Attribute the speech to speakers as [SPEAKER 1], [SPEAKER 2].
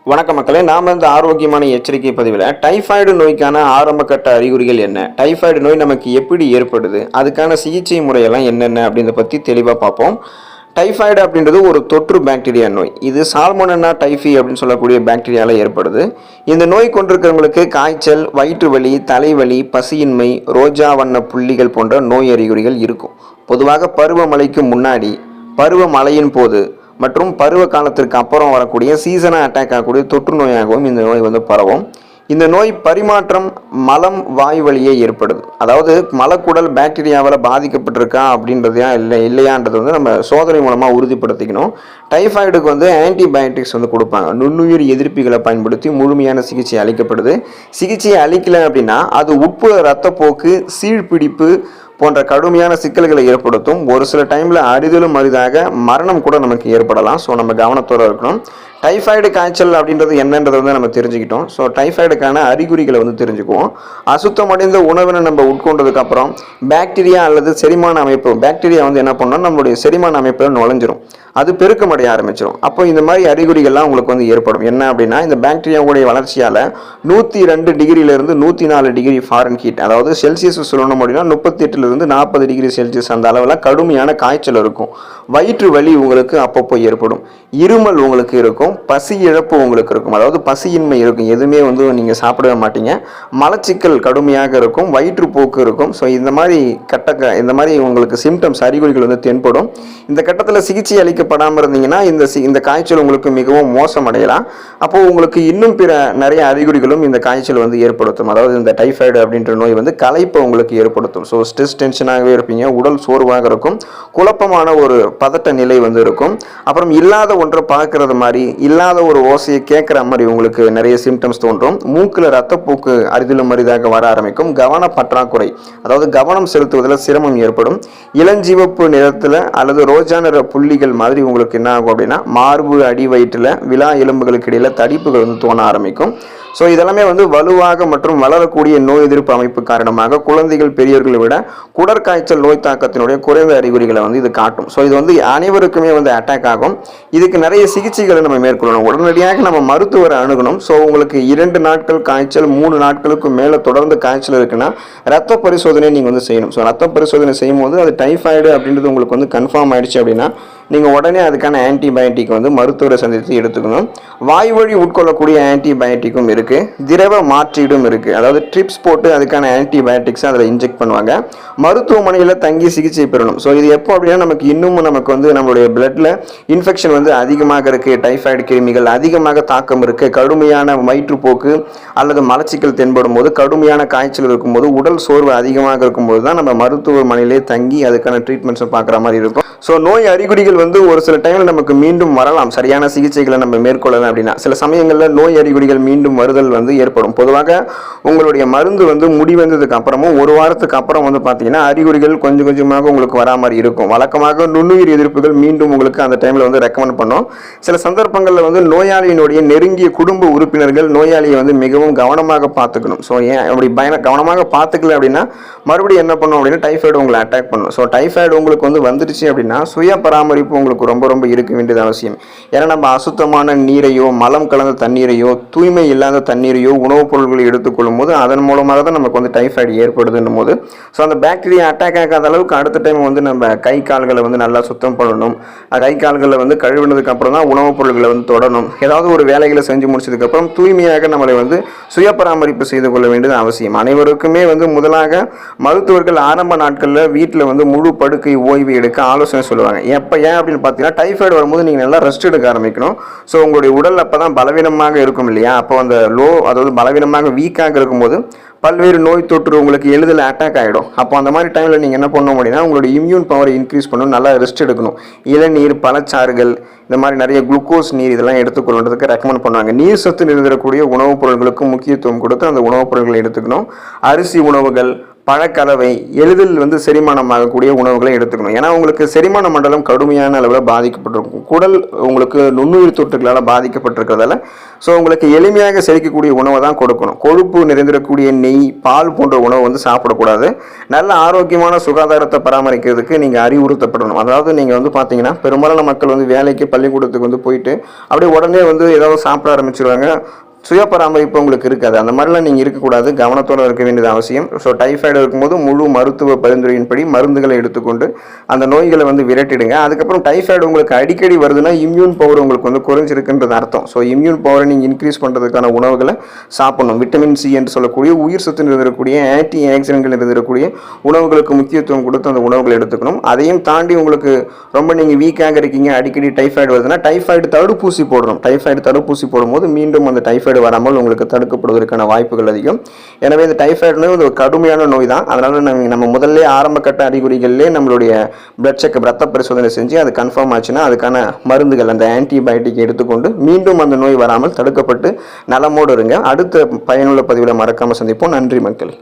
[SPEAKER 1] வணக்க மக்களே, நாம இந்த ஆரோக்கியமான எச்சரிக்கை பதிவில் டைஃபாய்டு நோய்க்கான ஆரம்ப கட்ட அறிகுறிகள் என்ன, டைஃபாய்டு நோய் நமக்கு எப்படி ஏற்படுது, அதுக்கான சிகிச்சை முறையெல்லாம் என்னென்ன அப்படின்றத பற்றி தெளிவாக பார்ப்போம். டைஃபாய்டு அப்படின்றது ஒரு தொற்று பாக்டீரியா நோய். இது சால்மோனெல்லா டைஃபி அப்படின்னு சொல்லக்கூடிய பாக்டீரியாவில் ஏற்படுது. இந்த நோய் கொண்டிருக்கிறவங்களுக்கு காய்ச்சல், வயிற்று வலி, தலைவலி, பசியின்மை, ரோஜா வண்ண புள்ளிகள் போன்ற நோய் அறிகுறிகள் இருக்கும். பொதுவாக பருவமழைக்கு முன்னாடி, பருவமழையின் போது மற்றும் பருவ காலத்திற்கு அப்புறம் வரக்கூடிய சீசனாக அட்டாக் ஆகக்கூடிய தொற்று நோயாகவும் இந்த நோய் பரவும். இந்த நோய் பரிமாற்றம் மலம் வாய் வழியே ஏற்படுது. அதாவது மலக்குடல் பாக்டீரியாவால் பாதிக்கப்பட்டிருக்கா அப்படின்றதையா இல்லையான்றது நம்ம சோதனை மூலமாக உறுதிப்படுத்திக்கணும். டைஃபாய்டுக்கு ஆன்டிபயோட்டிக்ஸ் கொடுப்பாங்க. நுண்ணுயிர் எதிர்ப்பிகளை பயன்படுத்தி முழுமையான சிகிச்சை அளிக்கப்படுது. சிகிச்சையை அளிக்கலை அப்படின்னா அது உட்புற இரத்தப்போக்கு, சீழ்பிடிப்பு போன்ற கடுமையான சிக்கல்களை ஏற்படுத்தும். ஒரு சில டைமில் அரிதிலும் அரிதாக மரணம் கூட நமக்கு ஏற்படலாம். ஸோ நம்ம கவனத்தோடு இருக்கணும். டைஃபாய்டு காய்ச்சல் அப்படின்றது என்னன்றதை நம்ம தெரிஞ்சுக்கிட்டோம். ஸோ டைஃபாய்டுக்கான அறிகுறிகளை தெரிஞ்சுக்குவோம். அசுத்தமடைந்த உணவினை நம்ம உட்கொண்டதுக்கப்புறம் பாக்டீரியா அல்லது செரிமான அமைப்பு, பாக்டீரியா என்ன பண்ணோம், நம்மளுடைய செரிமான அமைப்பில் நுழைஞ்சிரும், அது பெருக்கமடைய ஆரம்பிச்சிடும். அப்போ இந்த மாதிரி அறிகுறிகள்லாம் உங்களுக்கு ஏற்படும். என்ன அப்படின்னா, இந்த பாக்டீரியாவுடைய வளர்ச்சியால் 102 டிகிரியிலிருந்து 104 டிகிரி ஃபாரன்ஹீட், அதாவது செல்சியஸ் சொல்லணும் அப்படின்னா 38லிருந்து 40 டிகிரி செல்சியஸ் அந்த அளவில் கடுமையான காய்ச்சல் இருக்கும். வயிற்று வலி உங்களுக்கு அப்பப்போ ஏற்படும். இருமல் உங்களுக்கு இருக்கும். பசி இழப்பு உங்களுக்கு இருக்கும். அதாவது பசியின்மை இருக்கும். எதுவுமே நீங்கள் சாப்பிடவே மாட்டீங்க. மலச்சிக்கல் கடுமையாக இருக்கும். வயிற்றுப்போக்கு இருக்கும். ஸோ இந்த மாதிரி உங்களுக்கு சிம்டம்ஸ், அறிகுறிகள் தென்படும். இந்த கட்டத்தில் சிகிச்சை அளிக்கப்படாமல் இருந்தீங்கன்னா இந்த காய்ச்சல் உங்களுக்கு மிகவும் மோசமடையலாம். அப்போது உங்களுக்கு இன்னும் பிற நிறைய அறிகுறிகளும் இந்த காய்ச்சல் ஏற்படுத்தும். அதாவது இந்த டைஃபாய்டு அப்படின்ற நோய் களைப்பை உங்களுக்கு ஏற்படுத்தும். ஸோ ஸ்ட்ரெஸ், டென்ஷனாகவே இருப்பீங்க. உடல் சோர்வாக இருக்கும். குழப்பமான ஒரு பதட்ட நிலை இருக்கும். அப்புறம் இல்லாத ஒன்றை பார்க்கறது மாதிரி, இல்லாத ஒரு ஓசையை கேட்குற மாதிரி உங்களுக்கு நிறைய சிம்டம்ஸ் தோன்றும். மூக்கில் ரத்தப்போக்கு அரிதிலும் அரிதாக வர ஆரம்பிக்கும். கவன பற்றாக்குறை, அதாவது கவனம் செலுத்துவதில் சிரமம் ஏற்படும். இளஞ்சிவப்பு நிறத்தில் அல்லது ரோஜா நிற புள்ளிகள் மாதிரி உங்களுக்கு என்ன ஆகும் அப்படின்னா, மார்பு அடி வயிற்றில் விலா எலும்புகளுக்கு இடையில தடிப்புகள் தோண ஆரம்பிக்கும். ஸோ இதெல்லாமே வலுவாக மற்றும் வளரக்கூடிய நோய் எதிர்ப்பு அமைப்பு காரணமாக குழந்தைகள் பெரியவர்களை விட குடற்காய்ச்சல் நோய் தாக்கத்தினுடைய குறைந்த அறிகுறிகளை இது காட்டும். ஸோ இது அனைவருக்குமே அட்டாக் ஆகும். இதுக்கு நிறைய சிகிச்சைகளை நம்ம மேற்கொள்ளணும். உடனடியாக நம்ம மருத்துவரை அணுகணும். ஸோ உங்களுக்கு 2 நாட்கள் காய்ச்சல், 3 நாட்களுக்கு மேலே தொடர்ந்து காய்ச்சல் இருக்குன்னா ரத்த பரிசோதனை நீங்கள் செய்யணும். ஸோ ரத்த பரிசோதனை செய்யும் போது அது டைஃபாய்டு அப்படின்றது உங்களுக்கு கன்ஃபார்ம் ஆயிடுச்சு அப்படின்னா நீங்கள் உடனே அதுக்கான ஆன்டிபயோட்டிக் மருத்துவரை சந்தித்து எடுத்துக்கணும். வாய் வழி உட்கொள்ளக்கூடிய ஆன்டிபயோட்டிக்கும் இருக்குது. திரவ மாற்றீடும் இருக்குது. அதாவது ட்ரிப்ஸ் போட்டு அதுக்கான ஆன்டிபயோட்டிக்ஸ் அதில் இன்ஜெக்ட் பண்ணுவாங்க. மருத்துவமனையில் தங்கி சிகிச்சை பெறணும். ஸோ இது எப்போ அப்படின்னா, நமக்கு நம்மளுடைய பிளட்டில் இன்ஃபெக்ஷன் அதிகமாக இருக்குது, டைஃபாய்டு கிருமிகள் அதிகமாக தாக்கம் இருக்குது, கடுமையான வயிற்றுப்போக்கு அல்லது மலச்சிக்கல் தென்படும் போது, கடுமையான காய்ச்சல் இருக்கும்போது, உடல் சோர்வு அதிகமாக இருக்கும்போது தான் நம்ம மருத்துவமனையிலே தங்கி அதுக்கான ட்ரீட்மெண்ட்ஸை பார்க்குற மாதிரி இருக்கும். ஸோ நோய் அறிகுறிகள் ஒரு சில டைமில் நமக்கு மீண்டும் வரலாம். சரியான சிகிச்சைகளை நம்ம மேற்கொள்ளலாம் அப்படின்னா சில சமயங்களில் நோய் அறிகுறிகள் மீண்டும் வருதல் ஏற்படும். பொதுவாக உங்களுடைய மருந்து முடிவந்ததுக்கு அப்புறமும் 1 வாரத்துக்கு அப்புறம் பார்த்தீங்கன்னா அறிகுறிகள் கொஞ்சம் கொஞ்சமாக உங்களுக்கு வரா மாதிரி இருக்கும். வழக்கமாக நுண்ணுயிர் எதிர்ப்புகள் மீண்டும் உங்களுக்கு அந்த டைமில் ரெக்கமெண்ட் பண்ணும். சில சந்தர்ப்பங்களில் நோயாளியினுடைய நெருங்கிய குடும்ப உறுப்பினர்கள் நோயாளியை மிகவும் கவனமாக பார்த்துக்கணும். ஸோ ஏன் அப்படி கவனமாக பார்த்துக்கல அப்படின்னா மறுபடியும் என்ன பண்ணும் அப்படின்னா டைஃபாய்டு உங்களை அட்டாக் பண்ணும். ஸோ டைஃபாய்டு உங்களுக்கு வந்துடுச்சு அப்படின்னா சுய பராமரிப்பு உங்களுக்கு ரொம்ப ரொம்ப இருக்க வேண்டியது அவசியம். ஏன்னா நம்ம அசுத்தமான நீரையோ, மலம் கலந்த தண்ணீரையோ, தூய்மை இல்லாத தண்ணீரையோ, உணவுப் பொருட்களை எடுத்துக்கொள்ளும் போது அதன் மூலமாக தான் நமக்கு டைஃபாய்டு ஏற்படுதுன்னும் போது, ஸோ அந்த பாக்டீரியா அட்டாக் ஆகாத அளவுக்கு அடுத்த டைம் நம்ம கை கால்களை நல்லா சுத்தம் பண்ணணும். கை கால்களை கழுவினதுக்கு அப்புறம் தான் உணவுப் பொருட்களை தொடரணும். ஏதாவது ஒரு வேலைகளை செஞ்சு முடிச்சதுக்கப்புறம் தூய்மையாக நம்மளை சுய பராமரிப்பு செய்து கொள்ள வேண்டியது அவசியம். அனைவருக்குமே முதலாக மருத்துவர்கள் ஆரம்ப நாட்களில் வீட்டில் முழு படுக்கை ஓய்வு எடுக்க ஆலோசனை சொல்லுவாங்க. ஏன் அப்படின்னு பார்த்தீங்கன்னா, டைஃபாய்டு வரும்போது நீங்கள் நல்லா ரெஸ்ட் எடுக்க ஆரம்பிக்கணும். ஸோ உங்களுடைய உடல் அப்போ தான் பலவீனமாக இருக்கும் இல்லையா? அப்போ அந்த அதாவது பலவீனமாக வீக்காக இருக்கும்போது பல்வேறு நோய் தொற்று உங்களுக்கு எளிதில் அட்டாக் ஆகிடும். அப்போ அந்த மாதிரி டைமில் நீங்கள் என்ன பண்ணணும் அப்படின்னா, உங்களுடைய இம்யூன் பவரை இன்க்ரீஸ் பண்ணணும், நல்லா ரெஸ்ட் எடுக்கணும். இளநீர், பழச்சாறுகள், இந்த மாதிரி நிறைய குளுக்கோஸ் நீர் இதெல்லாம் எடுத்துக்கொள்றதுக்கு ரெக்கமெண்ட் பண்ணுவாங்க. நீர் சத்து நிறைந்திருக்கக்கூடிய உணவுப் பொருட்களுக்கு முக்கியத்துவம் கொடுத்து அந்த உணவுப் பொருட்களை எடுத்துக்கணும். அரிசி உணவுகள், பழக்கலவை, எளிதில் வந்து செரிமானமாகக்கூடிய உணவுகளை எடுத்துக்கணும். ஏன்னா உங்களுக்கு செரிமான மண்டலம் கடுமையான அளவில் பாதிக்கப்பட்டிருக்கும். குடல் உங்களுக்கு நுண்ணுயிர் தொற்றுகளால் பாதிக்கப்பட்டிருக்கிறதால ஸோ உங்களுக்கு எளிமையாக செரிக்கக்கூடிய உணவை தான் கொடுக்கணும். கொழுப்பு நிறைந்திருக்கக்கூடிய நெய், பால் போன்ற உணவு வந்து சாப்பிடக்கூடாது. நல்ல ஆரோக்கியமான சுகாதாரத்தை பராமரிக்கிறதுக்கு நீங்கள் அறிவுறுத்தப்படணும். அதாவது நீங்கள் வந்து பார்த்தீங்கன்னா பெரும்பாலான மக்கள் வந்து வேலைக்கு பள்ளிக்கூடத்துக்கு வந்து போயிட்டு அப்படியே உடனே வந்து ஏதாவது சாப்பிட ஆரம்பிச்சிருவாங்க. சுய பராமரிப்பு உங்களுக்கு இருக்காது. அந்த மாதிரிலாம் நீங்கள் இருக்கக்கூடாது. கவனத்தோடு இருக்க வேண்டியது அவசியம். ஸோ டைஃபாய்டு இருக்கும்போது முழு மருத்துவ பரிந்துரையின்படி மருந்துகளை எடுத்துக்கொண்டு அந்த நோய்களை வந்து விரட்டிடுங்க. அதுக்கப்புறம் டைஃபாய்டு உங்களுக்கு அடிக்கடி வருதுன்னா இம்யூன் பவர் உங்களுக்கு வந்து குறைஞ்சிருக்குன்றது அர்த்தம். ஸோ இம்யூன் பவரை நீங்கள் இன்க்ரீஸ் பண்ணுறதுக்கான உணவுகளை சாப்பிடணும். விட்டமின் சி என்று சொல்லக்கூடிய உயிர் சத்து நிறைந்திருக்கக்கூடிய ஆன்டி ஆக்சிடென்ட்கள் நிறைந்திருக்கக்கூடிய உணவுகளுக்கு முக்கியத்துவம் கொடுத்து அந்த உணவுகளை எடுத்துக்கணும். அதையும் தாண்டி உங்களுக்கு ரொம்ப நீங்கள் வீக்காக இருக்கீங்க, அடிக்கடி டைஃபாய்டு வருதுன்னா டைஃபாய்டு தடுப்பூசி போடணும். டைஃபாய்டு தடுப்பூசி போடும்போது மீண்டும் அந்த டைஃபாய்டு வராமல் உங்களுக்கு தடுக்கப்படுவதற்கான வாய்ப்புகள் அதிகம். எனவே இந்த டைஃபாய்டு நோய் ஒரு கடுமையான நோய் தான். அதனால நம்ம முதல்ல ஆரம்ப கட்ட அறிகுறிகளிலே நம்மளுடைய பிளட் செக், ரத்த பரிசோதனை செஞ்சு அது கன்ஃபார்ம் ஆச்சுன்னா அதுக்கான மருந்துகள், அந்த ஆன்டிபயோட்டிக் எடுத்துக்கொண்டு மீண்டும் அந்த நோய் வராமல் தடுக்கப்பட்டு நலமோடு இருங்க. அடுத்த பயனுள்ள பதிவில் மறக்காமல் சந்திப்போம். நன்றி மக்களே.